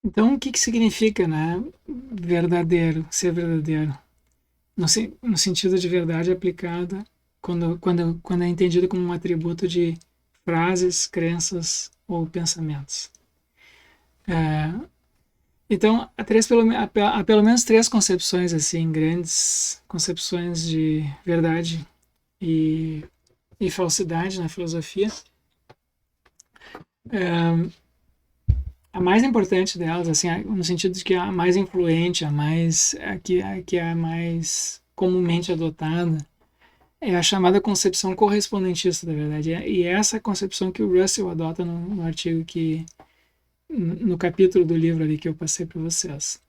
Então, o que que significa, né, verdadeiro, ser verdadeiro? No sentido de verdade aplicada, quando é entendido como um atributo de frases, crenças ou pensamentos. É, então, há pelo menos três concepções, assim, grandes concepções de verdade e, e falsidade na filosofia. É, a mais importante delas, assim, no sentido de que é a mais influente, a que é a mais comumente adotada, é a chamada concepção correspondentista da verdade. E é essa concepção que o Russell adota no artigo no capítulo do livro ali que eu passei para vocês.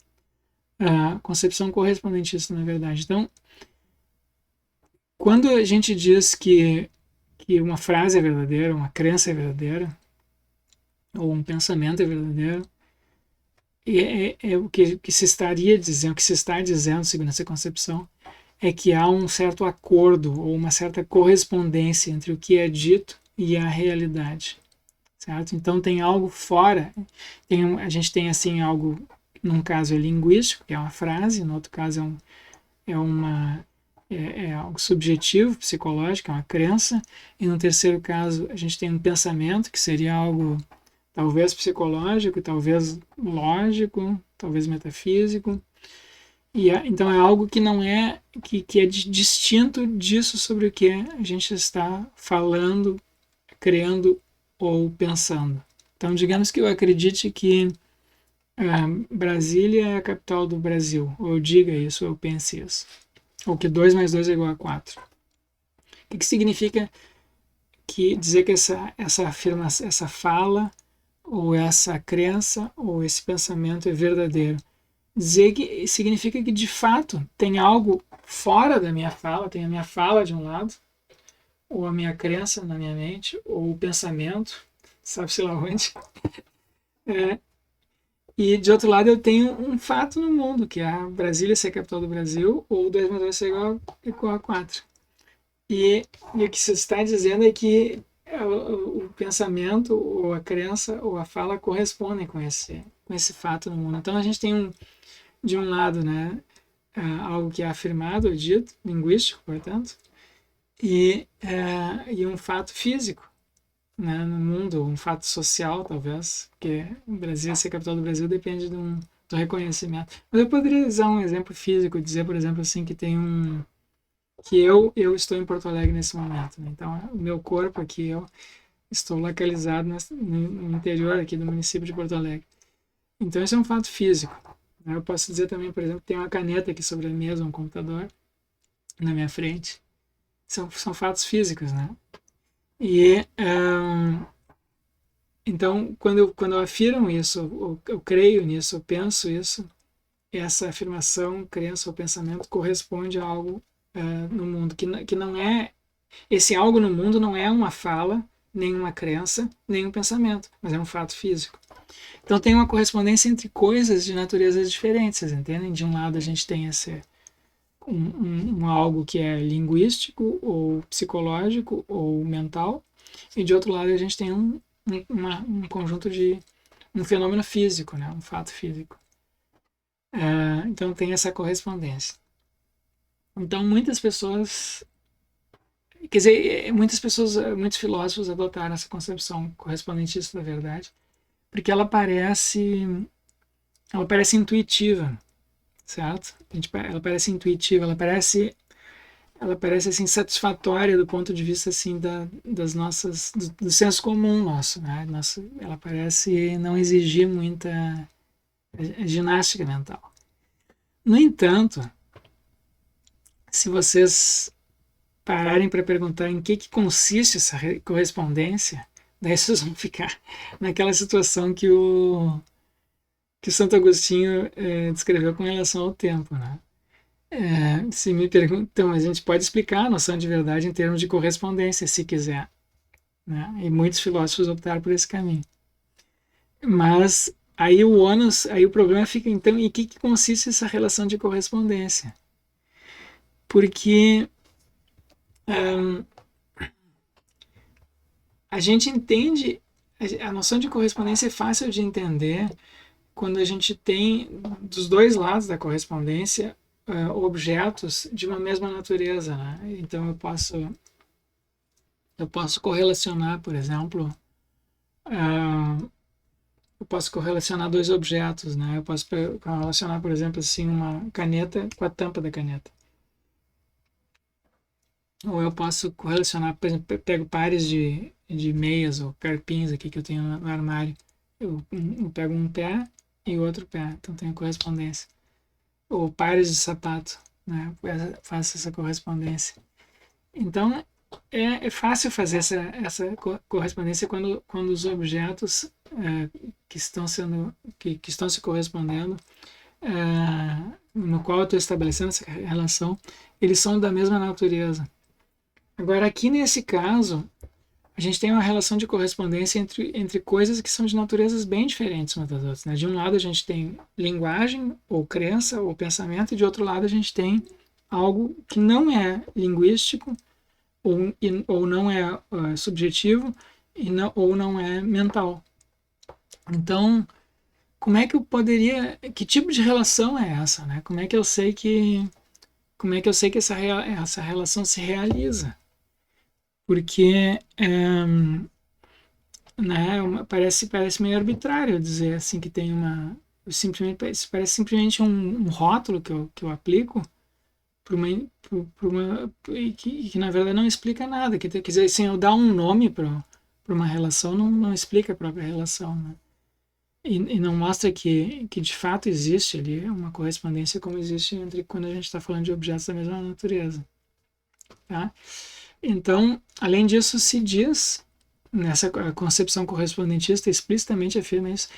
A concepção correspondentista, na verdade. Então, quando a gente diz que uma frase é verdadeira, uma crença é verdadeira, ou um pensamento é verdadeiro, é o que se estaria dizendo, o que se está dizendo, segundo essa concepção, é que há um certo acordo ou uma certa correspondência entre o que é dito e a realidade, certo? Então tem algo fora, a gente tem assim algo, num caso é linguístico, que é uma frase, no outro caso é uma é algo subjetivo, psicológico, é uma crença, e no terceiro caso a gente tem um pensamento, que seria algo talvez psicológico, talvez lógico, talvez metafísico. Então é algo que não é que é distinto disso sobre o que a gente está falando, criando ou pensando. Então, digamos que eu acredite que Brasília é a capital do Brasil, ou eu diga isso, ou eu pense isso, ou que 2 mais 2 é igual a 4. O que significa dizer que essa afirmação, essa fala, ou essa crença, ou esse pensamento é verdadeiro? Dizer que significa que de fato tem algo fora da minha fala, tem a minha fala de um lado, ou a minha crença na minha mente, ou o pensamento, sabe-se lá onde. É, e de outro lado eu tenho um fato no mundo, que é a Brasília ser a capital do Brasil, ou 2 mais 2 ser igual a 4. E o que se está dizendo é que o pensamento, ou a crença, ou a fala correspondem com esse fato no mundo. Então a gente tem de um lado, né, algo que é afirmado ou dito, linguístico, portanto, e um fato físico, né, no mundo, um fato social, talvez, porque o Brasil, ser capital do Brasil, depende do reconhecimento. Mas eu poderia usar um exemplo físico, dizer, por exemplo, assim, que eu estou em Porto Alegre nesse momento. Né? Então, o meu corpo aqui, eu estou localizado no interior aqui do município de Porto Alegre. Então, isso é um fato físico. Né? Eu posso dizer também, por exemplo, que tem uma caneta aqui sobre a mesa, um computador na minha frente. São fatos físicos, né? E então, quando eu afirmo isso, eu creio nisso, eu penso isso, essa afirmação, crença ou pensamento corresponde a algo no mundo, que não é. Esse algo no mundo não é uma fala, nem uma crença, nem um pensamento, mas é um fato físico. Então, tem uma correspondência entre coisas de naturezas diferentes, vocês entendem? De um lado, a gente tem algo que é linguístico, ou psicológico, ou mental, e de outro lado, a gente tem um conjunto de um fenômeno físico, né? Um fato físico. Então tem essa correspondência. Então muitas pessoas, quer dizer, muitos filósofos adotaram essa concepção correspondentista da verdade, porque ela parece intuitiva, certo? Ela parece intuitiva, ela parece assim satisfatória do ponto de vista assim das nossas do senso comum nosso, né? Ela parece não exigir muita ginástica mental. No entanto, se vocês pararem para perguntar em que consiste essa correspondência, daí vocês vão ficar naquela situação que o Santo Agostinho descreveu com relação ao tempo. Né? Se me perguntam, a gente pode explicar a noção de verdade em termos de correspondência, se quiser. Né? E muitos filósofos optaram por esse caminho. Mas aí o problema fica então em que consiste essa relação de correspondência. Porque a gente entende, a noção de correspondência é fácil de entender quando a gente tem dos dois lados da correspondência objetos de uma mesma natureza, né? Então eu posso correlacionar, por exemplo, eu posso correlacionar dois objetos, né? Eu posso correlacionar, por exemplo, assim, uma caneta com a tampa da caneta. Ou eu posso correlacionar, por exemplo, pego pares de meias ou carpins aqui que eu tenho no armário. Eu pego um pé e outro pé, então tenho correspondência. Ou pares de sapato, né? Faço essa correspondência. Então, é fácil fazer essa correspondência quando os objetos que estão se correspondendo, no qual eu estou estabelecendo essa relação, eles são da mesma natureza. Agora, aqui nesse caso, a gente tem uma relação de correspondência entre coisas que são de naturezas bem diferentes umas das outras, né? De um lado a gente tem linguagem, ou crença, ou pensamento, e de outro lado a gente tem algo que não é linguístico, ou não é subjetivo, ou não é mental. Então, como é que eu poderia... Que tipo de relação é essa, né? Como é que eu sei que essa relação se realiza? Porque né, parece meio arbitrário dizer assim que tem uma... parece simplesmente um rótulo que eu aplico para que na verdade não explica nada. Quer dizer, assim, eu dar um nome para uma relação não explica a própria relação, né? E não mostra que de fato existe ali uma correspondência como existe entre quando a gente está falando de objetos da mesma natureza. Tá? Então, além disso, se diz, nessa concepção correspondentista explicitamente afirma isso,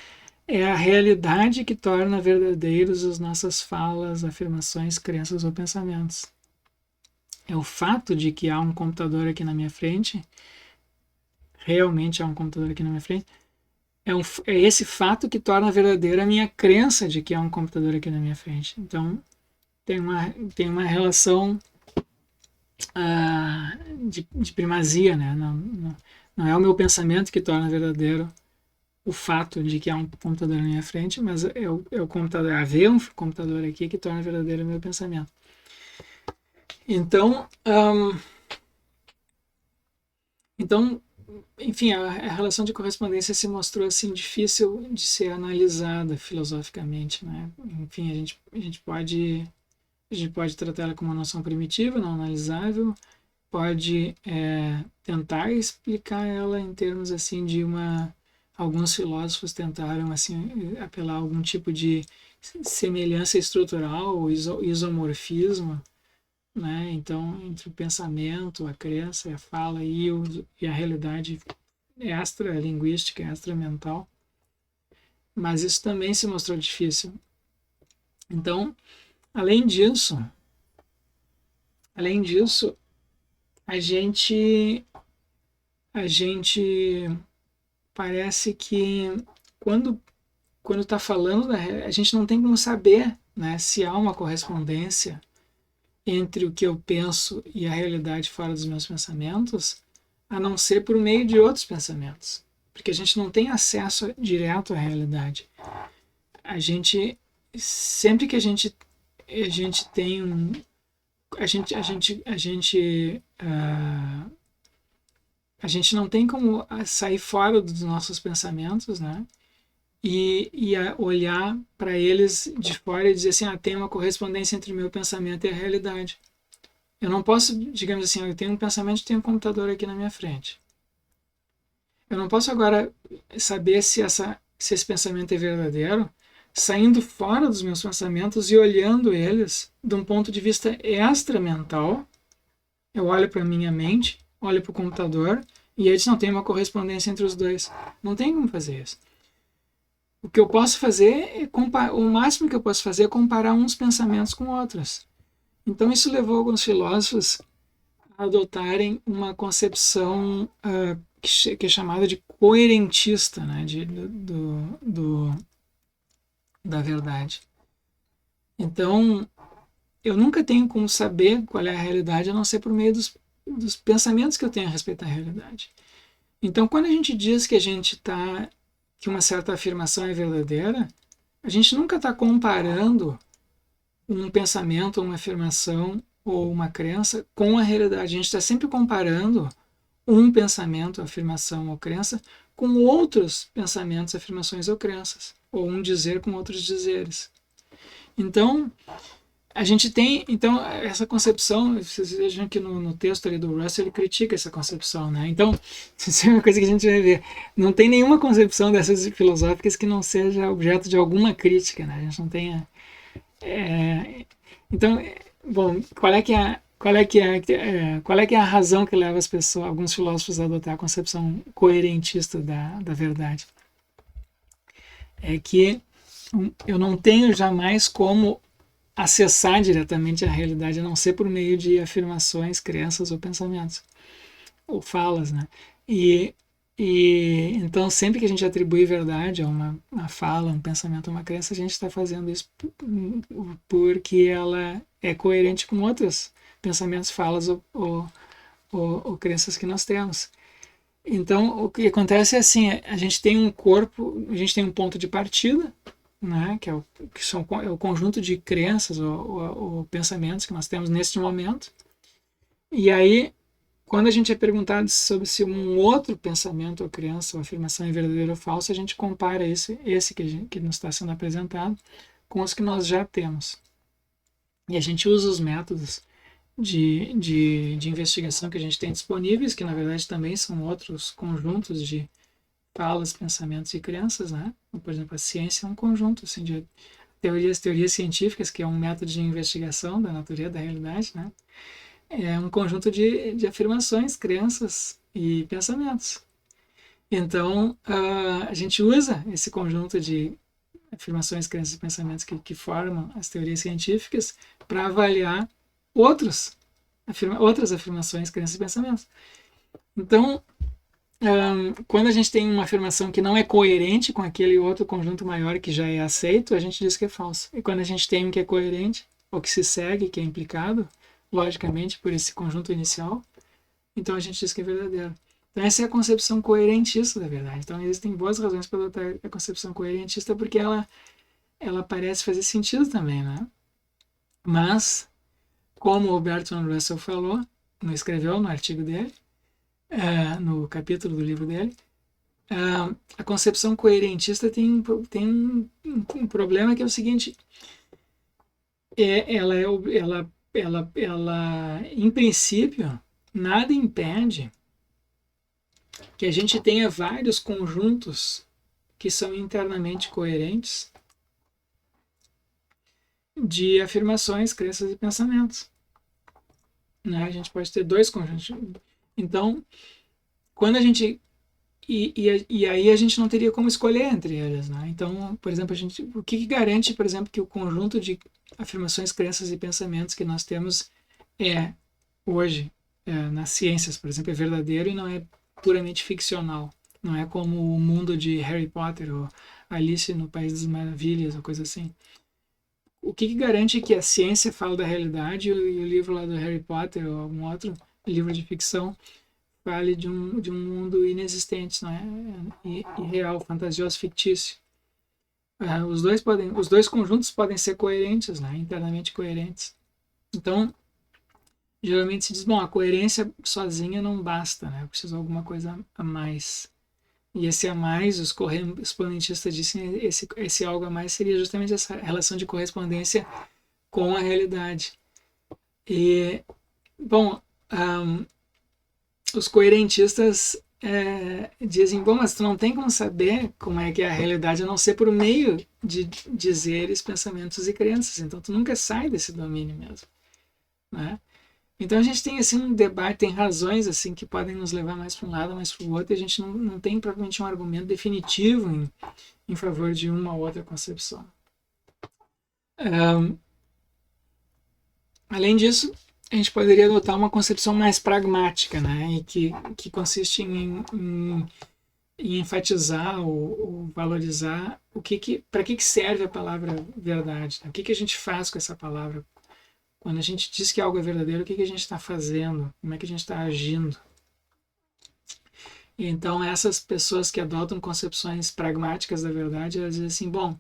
é a realidade que torna verdadeiros as nossas falas, afirmações, crenças ou pensamentos. É o fato de que há um computador aqui na minha frente, realmente há um computador aqui na minha frente, é esse fato que torna verdadeira a minha crença de que há um computador aqui na minha frente. Então, tem uma relação de primazia, né? Não é o meu pensamento que torna verdadeiro o fato de que há um computador na minha frente, mas é o computador, haver um computador aqui que torna verdadeiro o meu pensamento. Então, enfim, a relação de correspondência se mostrou assim difícil de ser analisada filosoficamente, né? Enfim, a gente pode tratar ela como uma noção primitiva, não analisável, pode tentar explicar ela em termos assim de alguns filósofos tentaram assim apelar a algum tipo de semelhança estrutural ou isomorfismo, né? Então, entre o pensamento, a crença, a fala e a realidade extra-linguística, extra-mental. Mas isso também se mostrou difícil. Então, além disso, a gente parece que quando está falando, a gente não tem como saber, né, se há uma correspondência entre o que eu penso e a realidade fora dos meus pensamentos, a não ser por meio de outros pensamentos, porque a gente não tem acesso direto à realidade. Sempre que a gente tem a gente não tem como sair fora dos nossos pensamentos, né? E olhar para eles de fora e dizer assim, tem uma correspondência entre o meu pensamento e a realidade. Eu não posso, digamos assim, eu tenho um pensamento e tenho um computador aqui na minha frente. Eu não posso agora saber se esse pensamento é verdadeiro, saindo fora dos meus pensamentos e olhando eles de um ponto de vista extra-mental. Eu olho para a minha mente, olho para o computador e eles não têm uma correspondência entre os dois. Não tem como fazer isso. O que eu posso fazer o máximo que eu posso fazer é comparar uns pensamentos com outros. Então isso levou alguns filósofos a adotarem uma concepção que é chamada de coerentista, né, da verdade. Então, eu nunca tenho como saber qual é a realidade, a não ser por meio dos pensamentos que eu tenho a respeito da realidade. Então, quando a gente diz que uma certa afirmação é verdadeira, A gente nunca está comparando um pensamento, uma afirmação ou uma crença com a realidade. A gente está sempre comparando um pensamento, afirmação ou crença com outros pensamentos, afirmações ou crenças, ou um dizer com outros dizeres. Então, a gente tem então essa concepção, vocês vejam que no texto ali do Russell ele critica essa concepção, né? Então, isso é uma coisa que a gente vai ver. Não tem nenhuma concepção dessas filosóficas que não seja objeto de alguma crítica, né? A gente não tem então, bom, qual é que é a razão que leva as pessoas, alguns filósofos a adotar a concepção coerentista da verdade? É que eu não tenho jamais como acessar diretamente a realidade, a não ser por meio de afirmações, crenças ou pensamentos, ou falas, né? E, então, sempre que a gente atribui verdade a uma fala, um pensamento, uma crença, a gente está fazendo isso porque ela é coerente com outros pensamentos, falas ou crenças que nós temos. Então, o que acontece é assim, a gente tem um corpo, a gente tem um ponto de partida, né, é o conjunto de crenças ou pensamentos que nós temos neste momento. E aí, quando a gente é perguntado sobre se um outro pensamento ou crença ou afirmação é verdadeiro ou falso, a gente compara esse que nos está sendo apresentado com os que nós já temos. E a gente usa os métodos de investigação que a gente tem disponíveis, que na verdade também são outros conjuntos de falas, pensamentos e crenças, né? Por exemplo, a ciência é um conjunto assim, de teorias científicas, que é um método de investigação da natureza, da realidade, né? É um conjunto de afirmações, crenças e pensamentos. Então, a gente usa esse conjunto de afirmações, crenças e pensamentos que formam as teorias científicas para avaliar outras afirmações, crenças e pensamentos. Então, quando a gente tem uma afirmação que não é coerente com aquele outro conjunto maior que já é aceito, a gente diz que é falso. E quando a gente tem um que é coerente, ou que se segue, que é implicado, logicamente, por esse conjunto inicial, então a gente diz que é verdadeiro. Então essa é a concepção coerentista da verdade. Então existem boas razões para adotar a concepção coerentista, porque ela parece fazer sentido também, né? Mas, como o Bertrand Russell falou, escreveu no artigo dele, no capítulo do livro dele, a concepção coerentista tem um problema que é o seguinte: ela, em princípio, nada impede que a gente tenha vários conjuntos que são internamente coerentes de afirmações, crenças e pensamentos. Né? A gente pode ter dois conjuntos. Então, quando a gente e aí a gente não teria como escolher entre eles, né? Então, por exemplo, o que garante, por exemplo, que o conjunto de afirmações, crenças e pensamentos que nós temos hoje nas ciências, por exemplo, é verdadeiro e não é puramente ficcional? Não é como o mundo de Harry Potter ou Alice no País das Maravilhas ou coisa assim. O que garante que a ciência fala da realidade e o livro lá do Harry Potter ou algum outro livro de ficção fale de um mundo inexistente, não é? Irreal, fantasioso, fictício. Os dois conjuntos podem ser coerentes, né? Internamente coerentes. Então, geralmente se diz, bom, a coerência sozinha não basta, né? Precisa de alguma coisa a mais. E esse a mais, os correspondentistas dizem, esse algo a mais seria justamente essa relação de correspondência com a realidade. E, bom, os coerentistas dizem, bom, mas tu não tem como saber como é que é a realidade a não ser por meio de dizeres, pensamentos e crenças. Então tu nunca sai desse domínio mesmo, né? Então a gente tem assim um debate, tem razões assim que podem nos levar mais para um lado, mais para o outro, e a gente não tem propriamente um argumento definitivo em favor de uma ou outra concepção. Além disso, a gente poderia adotar uma concepção mais pragmática, né, e que consiste em enfatizar ou valorizar para que serve a palavra verdade, né? O que a gente faz com essa palavra. Quando a gente diz que algo é verdadeiro, o que a gente está fazendo? Como é que a gente está agindo? Então, essas pessoas que adotam concepções pragmáticas da verdade, elas dizem assim, bom,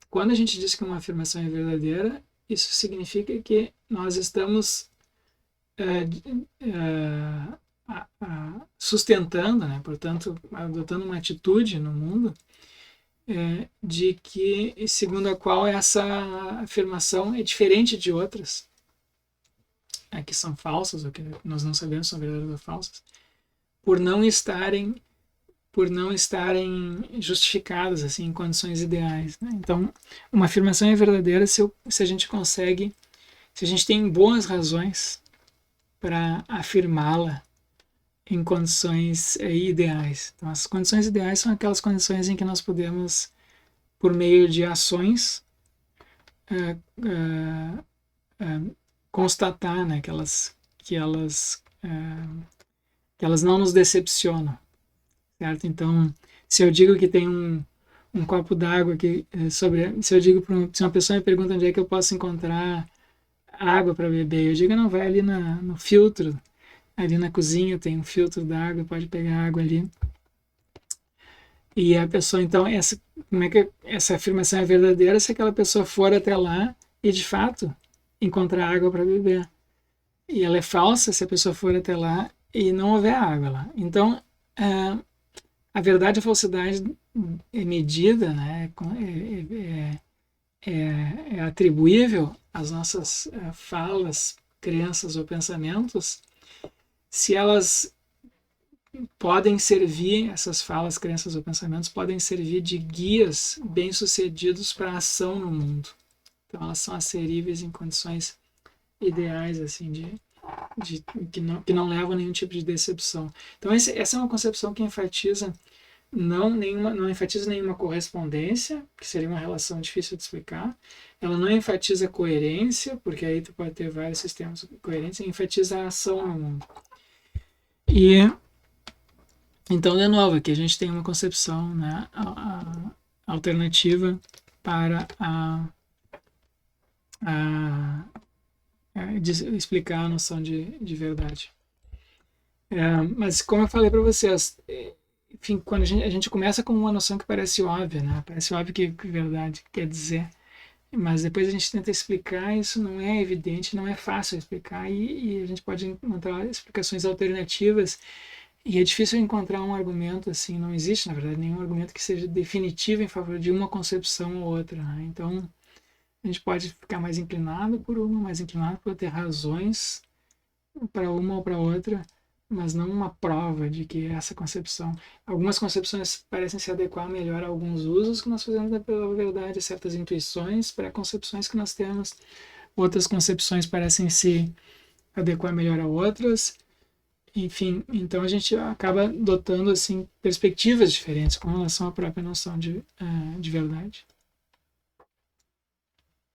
Quando a gente diz que uma afirmação é verdadeira, isso significa que nós estamos sustentando, né, portanto, adotando uma atitude no mundo de que, segundo a qual essa afirmação é diferente de outras, que são falsas, ou que nós não sabemos se são verdadeiras ou falsas, por não estarem justificadas assim em condições ideais, né? Então, uma afirmação é verdadeira se a gente consegue, se a gente tem boas razões para afirmá-la em condições ideais. Então, as condições ideais são aquelas condições em que nós podemos, por meio de ações, constatar, né, que elas não nos decepcionam, certo? Então, se eu digo que tem um copo d'água que se eu digo se uma pessoa me pergunta onde é que eu posso encontrar água para beber, eu digo não, vai ali no filtro, ali na cozinha tem um filtro d'água, pode pegar água ali. E a pessoa, então, como é que essa afirmação é verdadeira se aquela pessoa for até lá e de fato encontrar água para beber. E ela é falsa se a pessoa for até lá e não houver água lá. Então, a verdade e a falsidade é medida, né, é atribuível às nossas falas, crenças ou pensamentos, se elas podem servir, essas falas, crenças ou pensamentos podem servir de guias bem-sucedidos para a ação no mundo. Então elas são asseríveis em condições ideais, assim, que não levam a nenhum tipo de decepção. Então essa é uma concepção que enfatiza não enfatiza nenhuma correspondência, que seria uma relação difícil de explicar. Ela não enfatiza coerência, porque aí tu pode ter vários sistemas de coerência, enfatiza a ação no mundo. E então, de novo, aqui a gente tem uma concepção, né, alternativa para explicar a noção de verdade. Mas, como eu falei para vocês, enfim, quando a gente começa com uma noção que parece óbvia, né, parece óbvio que verdade quer dizer, mas depois a gente tenta explicar, isso não é evidente, não é fácil explicar, e a gente pode encontrar explicações alternativas. E é difícil encontrar um argumento assim, não existe, na verdade, nenhum argumento que seja definitivo em favor de uma concepção ou outra, né? Então, a gente pode ficar mais inclinado por uma, mais inclinado por ter razões para uma ou para outra, mas não uma prova de que essa concepção. Algumas concepções parecem se adequar melhor a alguns usos que nós fazemos da verdade, certas intuições, pré-concepções que nós temos. Outras concepções parecem se adequar melhor a outras. Enfim, então a gente acaba adotando assim perspectivas diferentes com relação à própria noção de verdade.